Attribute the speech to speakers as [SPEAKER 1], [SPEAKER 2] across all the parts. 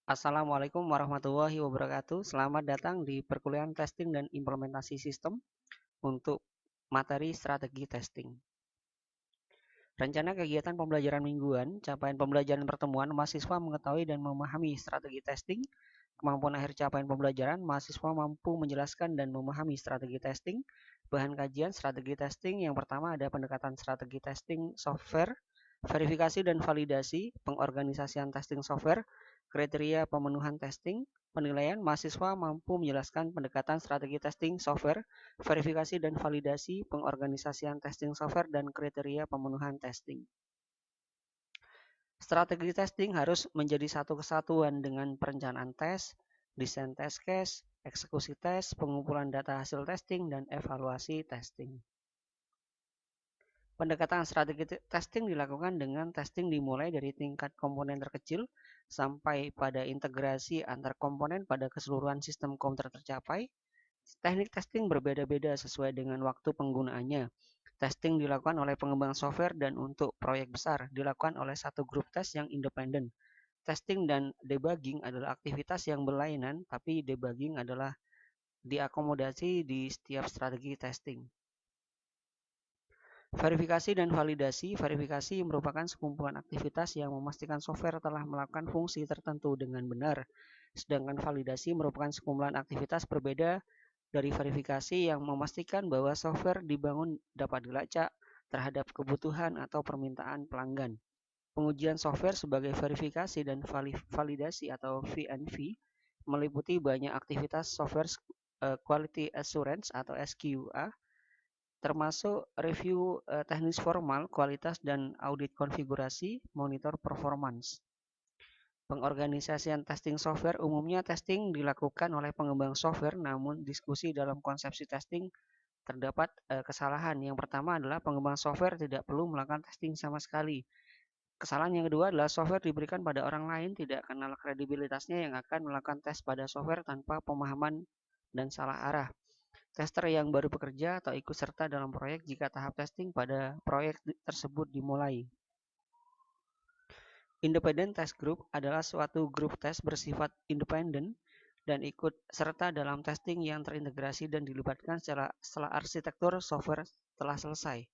[SPEAKER 1] Assalamualaikum warahmatullahi wabarakatuh. Selamat datang di perkuliahan testing dan implementasi sistem untuk materi strategi testing. Rencana kegiatan pembelajaran mingguan, capaian pembelajaran pertemuan, mahasiswa mengetahui dan memahami strategi testing. Kemampuan akhir capaian pembelajaran, mahasiswa mampu menjelaskan dan memahami strategi testing. Bahan kajian strategi testing yang pertama ada pendekatan strategi testing software, verifikasi dan validasi, pengorganisasian testing software, kriteria pemenuhan testing, penilaian mahasiswa mampu menjelaskan pendekatan strategi testing software, verifikasi dan validasi, pengorganisasian testing software, dan kriteria pemenuhan testing. Strategi testing harus menjadi satu kesatuan dengan perencanaan tes, desain test case, eksekusi tes, pengumpulan data hasil testing, dan evaluasi testing. Pendekatan strategi testing dilakukan dengan testing dimulai dari tingkat komponen terkecil sampai pada integrasi antar komponen pada keseluruhan sistem komputer tercapai. Teknik testing berbeda-beda sesuai dengan waktu penggunaannya. Testing dilakukan oleh pengembang software dan untuk proyek besar dilakukan oleh satu grup tes yang independen. Testing dan debugging adalah aktivitas yang berlainan, tapi debugging adalah diakomodasi di setiap strategi testing. Verifikasi dan validasi. Verifikasi merupakan sekumpulan aktivitas yang memastikan software telah melakukan fungsi tertentu dengan benar. Sedangkan validasi merupakan sekumpulan aktivitas berbeda dari verifikasi yang memastikan bahwa software dibangun dapat dilacak terhadap kebutuhan atau permintaan pelanggan. Pengujian software sebagai verifikasi dan validasi atau V&V meliputi banyak aktivitas software quality assurance atau SQA, termasuk review teknis formal, kualitas, dan audit konfigurasi, monitor performance. Pengorganisasian testing software umumnya testing dilakukan oleh pengembang software, namun diskusi dalam konsepsi testing terdapat kesalahan. Yang pertama adalah pengembang software tidak perlu melakukan testing sama sekali. Kesalahan yang kedua adalah software diberikan pada orang lain tidak kenal kredibilitasnya yang akan melakukan tes pada software tanpa pemahaman dan salah arah. Tester yang baru bekerja atau ikut serta dalam proyek jika tahap testing pada proyek tersebut dimulai. Independent Test Group adalah suatu grup tes bersifat independen dan ikut serta dalam testing yang terintegrasi dan dilibatkan setelah arsitektur software telah selesai.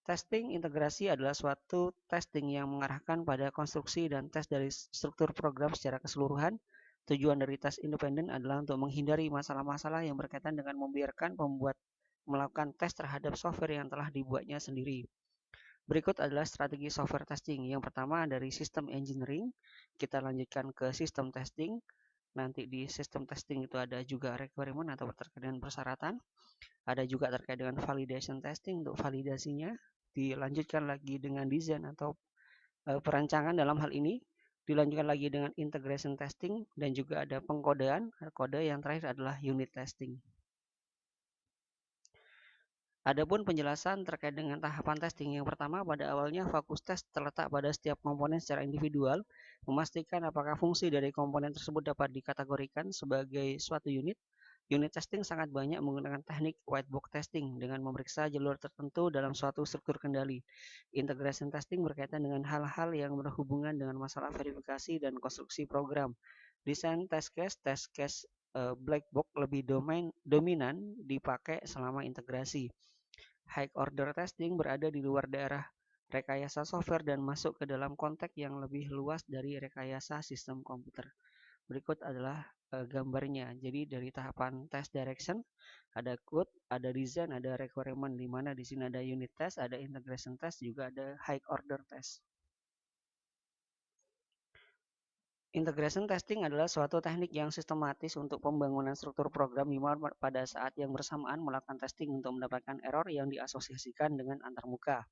[SPEAKER 1] Testing integrasi adalah suatu testing yang mengarahkan pada konstruksi dan tes dari struktur program secara keseluruhan. Tujuan dari tes independen adalah untuk menghindari masalah-masalah yang berkaitan dengan membiarkan pembuat melakukan tes terhadap software yang telah dibuatnya sendiri. Berikut adalah strategi software testing. Yang pertama dari sistem engineering, kita lanjutkan ke sistem testing. Nanti di sistem testing itu ada juga requirement atau terkait dengan persyaratan. Ada juga terkait dengan validation testing untuk validasinya. Dilanjutkan lagi dengan design atau perancangan dalam hal ini. Dilanjutkan lagi dengan integration testing dan juga ada pengkodean. Kode yang terakhir adalah unit testing. Adapun penjelasan terkait dengan tahapan testing yang pertama, pada awalnya fokus tes terletak pada setiap komponen secara individual, memastikan apakah fungsi dari komponen tersebut dapat dikategorikan sebagai suatu unit. Unit testing sangat banyak menggunakan teknik white box testing dengan memeriksa jalur tertentu dalam suatu struktur kendali. Integration testing berkaitan dengan hal-hal yang berhubungan dengan masalah verifikasi dan konstruksi program. Desain test case black box lebih dominan dipakai selama integrasi. High order testing berada di luar daerah rekayasa software dan masuk ke dalam konteks yang lebih luas dari rekayasa sistem komputer. Berikut adalah gambarnya. Jadi dari tahapan test direction ada code, ada design, ada requirement, di mana di sini ada unit test, ada integration test, juga ada high order test. Integration testing adalah suatu teknik yang sistematis untuk pembangunan struktur program di mana pada saat yang bersamaan melakukan testing untuk mendapatkan error yang diasosiasikan dengan antarmuka.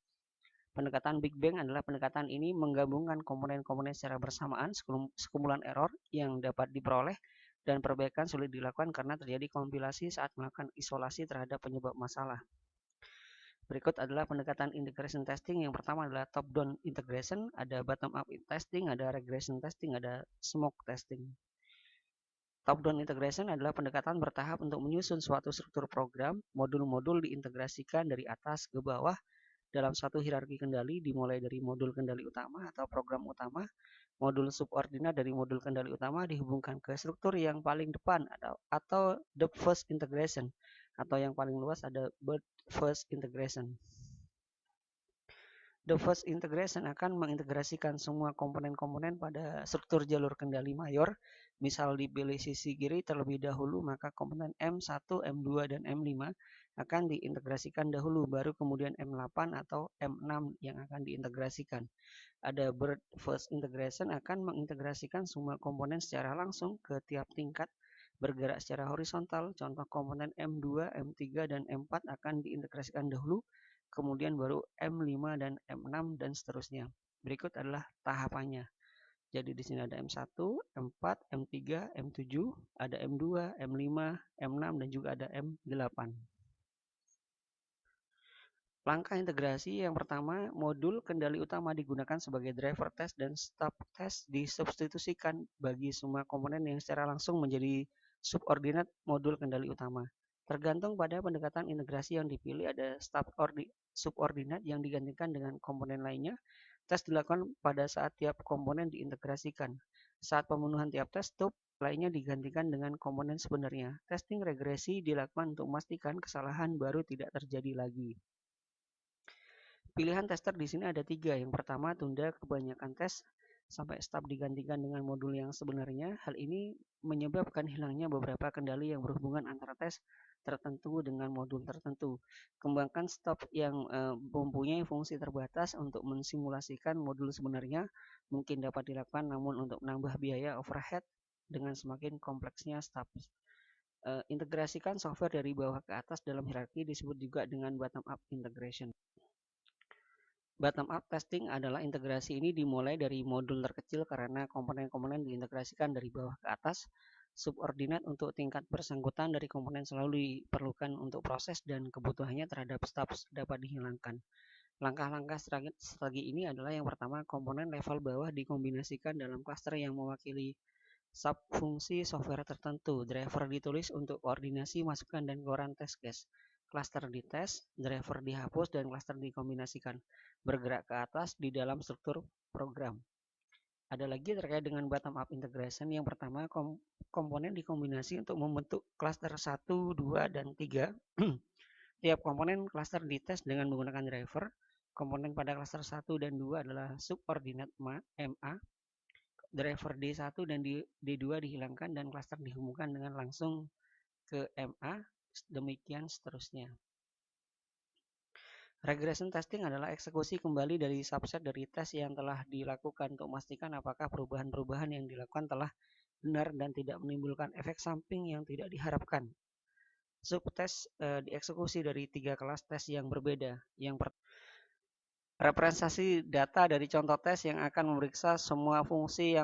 [SPEAKER 1] Pendekatan Big Bang adalah pendekatan ini menggabungkan komponen-komponen secara bersamaan, sekumpulan error yang dapat diperoleh dan perbaikan sulit dilakukan karena terjadi kompilasi saat melakukan isolasi terhadap penyebab masalah. Berikut adalah pendekatan integration testing. Yang pertama adalah top-down integration, ada bottom-up testing, ada regression testing, ada smoke testing. Top-down integration adalah pendekatan bertahap untuk menyusun suatu struktur program, modul-modul diintegrasikan dari atas ke bawah dalam satu hierarki kendali, dimulai dari modul kendali utama atau program utama, Modul subordinat dari modul kendali utama dihubungkan ke struktur yang paling depan atau the first integration, atau yang paling luas ada birth first integration. The first integration akan mengintegrasikan semua komponen-komponen pada struktur jalur kendali mayor. Misal dipilih sisi kiri terlebih dahulu, maka komponen M1, M2, dan M5 akan diintegrasikan dahulu, baru kemudian M8 atau M6 yang akan diintegrasikan. Ada birth first integration akan mengintegrasikan semua komponen secara langsung ke tiap tingkat bergerak secara horizontal. Contoh komponen M2, M3, dan M4 akan diintegrasikan dahulu, kemudian baru M5 dan M6 dan seterusnya. Berikut adalah tahapannya. Jadi di sini ada M1, M4, M3, M7, ada M2, M5, M6, dan juga ada M8. Langkah integrasi yang pertama, modul kendali utama digunakan sebagai driver test dan stop test disubstitusikan bagi semua komponen yang secara langsung menjadi subordinat modul kendali utama. Tergantung pada pendekatan integrasi yang dipilih, ada subordinat yang digantikan dengan komponen lainnya. Tes dilakukan pada saat tiap komponen diintegrasikan. Saat pemenuhan tiap tes, stop lainnya digantikan dengan komponen sebenarnya. Testing regresi dilakukan untuk memastikan kesalahan baru tidak terjadi lagi. Pilihan tester di sini ada 3. Yang pertama, tunda kebanyakan tes sampai stop digantikan dengan modul yang sebenarnya. Hal ini menyebabkan hilangnya beberapa kendali yang berhubungan antara tes tertentu dengan modul tertentu. Kembangkan stop yang mempunyai fungsi terbatas untuk mensimulasikan modul sebenarnya mungkin dapat dilakukan, namun untuk menambah biaya overhead dengan semakin kompleksnya stop. Integrasikan software dari bawah ke atas dalam hierarki disebut juga dengan bottom-up integration. Bottom-up testing adalah integrasi ini dimulai dari modul terkecil karena komponen-komponen diintegrasikan dari bawah ke atas. Subordinat untuk tingkat bersangkutan dari komponen selalu diperlukan untuk proses dan kebutuhannya terhadap staf dapat dihilangkan. Langkah-langkah strategi ini adalah yang pertama, komponen level bawah dikombinasikan dalam klaster yang mewakili subfungsi software tertentu. Driver ditulis untuk koordinasi masukan dan keluaran test case. Cluster dites, driver dihapus, dan cluster dikombinasikan. Bergerak ke atas di dalam struktur program. Ada lagi terkait dengan bottom-up integration. Yang pertama, komponen dikombinasi untuk membentuk cluster 1, 2, dan 3. Tiap komponen cluster dites dengan menggunakan driver. Komponen pada cluster 1 dan 2 adalah subordinat MA. Driver D1 dan D2 dihilangkan dan cluster dihubungkan dengan langsung ke MA. Demikian seterusnya. Regression testing adalah eksekusi kembali dari subset dari tes yang telah dilakukan untuk memastikan apakah perubahan-perubahan yang dilakukan telah benar dan tidak menimbulkan efek samping yang tidak diharapkan. Subtes dieksekusi dari 3 kelas tes yang berbeda. Yang pertama, representasi data dari contoh tes yang akan memeriksa semua fungsi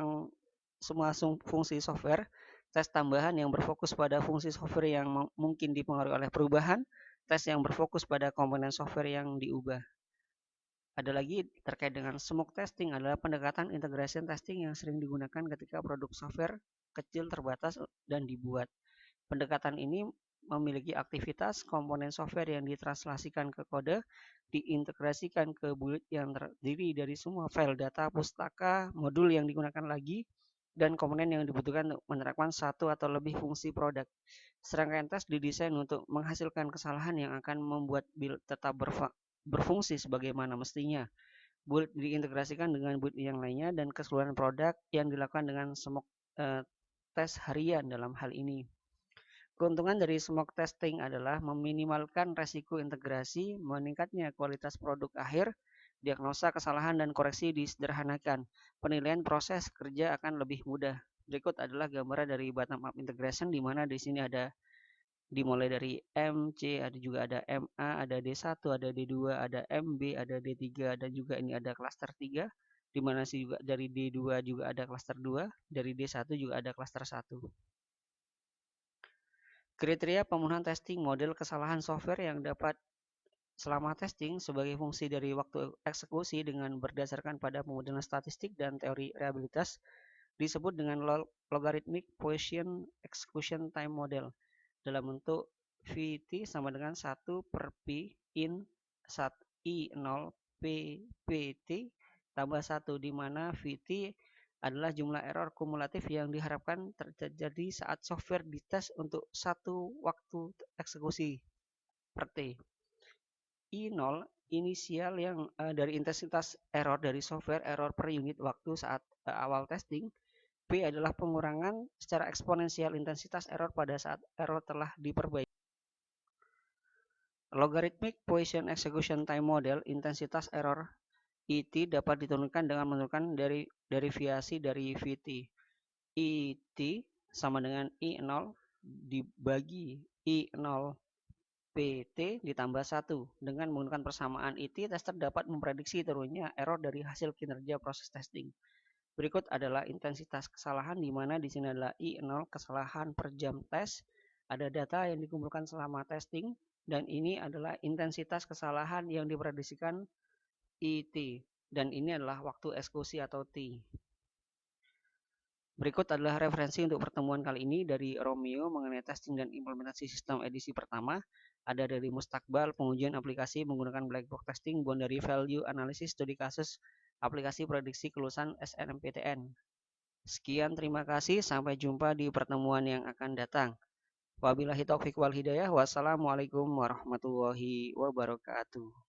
[SPEAKER 1] software. Tes tambahan yang berfokus pada fungsi software yang mungkin dipengaruhi oleh perubahan. Tes yang berfokus pada komponen software yang diubah. Ada lagi terkait dengan smoke testing, adalah pendekatan integration testing yang sering digunakan ketika produk software kecil terbatas dan dibuat. Pendekatan ini memiliki aktivitas komponen software yang ditranslasikan ke kode, diintegrasikan ke build yang terdiri dari semua file data pustaka, modul yang digunakan lagi, dan komponen yang dibutuhkan untuk menerapkan satu atau lebih fungsi produk. Serangkaian tes didesain untuk menghasilkan kesalahan yang akan membuat build tetap berfungsi sebagaimana mestinya. Build diintegrasikan dengan build yang lainnya dan keseluruhan produk yang dilakukan dengan smoke tes harian dalam hal ini. Keuntungan dari smoke testing adalah meminimalkan resiko integrasi, meningkatnya kualitas produk akhir, diagnosa kesalahan dan koreksi disederhanakan, penilaian proses kerja akan lebih mudah. Berikut adalah gambaran dari bottom-up integration, di mana di sini ada dimulai dari MC, ada juga ada MA, ada D1, ada D2, ada MB, ada D3, dan juga ini ada cluster 3, di mana juga dari D2 juga ada cluster 2, dari D1 juga ada cluster 1. Kriteria pemenuhan testing, model kesalahan software yang dapat selama testing sebagai fungsi dari waktu eksekusi dengan berdasarkan pada pemodelan statistik dan teori reliabilitas disebut dengan logarithmic Poisson execution time model dalam bentuk VT sama dengan 1 per P in 1 I0 P PT tambah 1, di mana VT adalah jumlah error kumulatif yang diharapkan terjadi saat software dites untuk satu waktu eksekusi per T. I0 inisial yang dari intensitas error dari software error per unit waktu saat awal testing. P adalah pengurangan secara eksponensial intensitas error pada saat error telah diperbaiki. Logarithmic Poisson Execution Time Model intensitas error IT dapat diturunkan dengan menentukan derivasi dari VT. IT sama dengan I0 dibagi I0 PT ditambah 1. Dengan menggunakan persamaan IT, tester dapat memprediksi turunnya error dari hasil kinerja proses testing. Berikut adalah intensitas kesalahan di mana di sini adalah I0 kesalahan per jam tes. Ada data yang dikumpulkan selama testing dan ini adalah intensitas kesalahan yang diprediksikan IT. Dan ini adalah waktu eksekusi atau T. Berikut adalah referensi untuk pertemuan kali ini dari Romeo mengenai testing dan implementasi sistem edisi pertama. Ada dari Mustakbal, pengujian aplikasi menggunakan black box testing, boundary value analysis, studi kasus, aplikasi prediksi kelulusan SNMPTN. Sekian, terima kasih. Sampai jumpa di pertemuan yang akan datang. Wabillahi taufiq wal hidayah. Wassalamualaikum warahmatullahi wabarakatuh.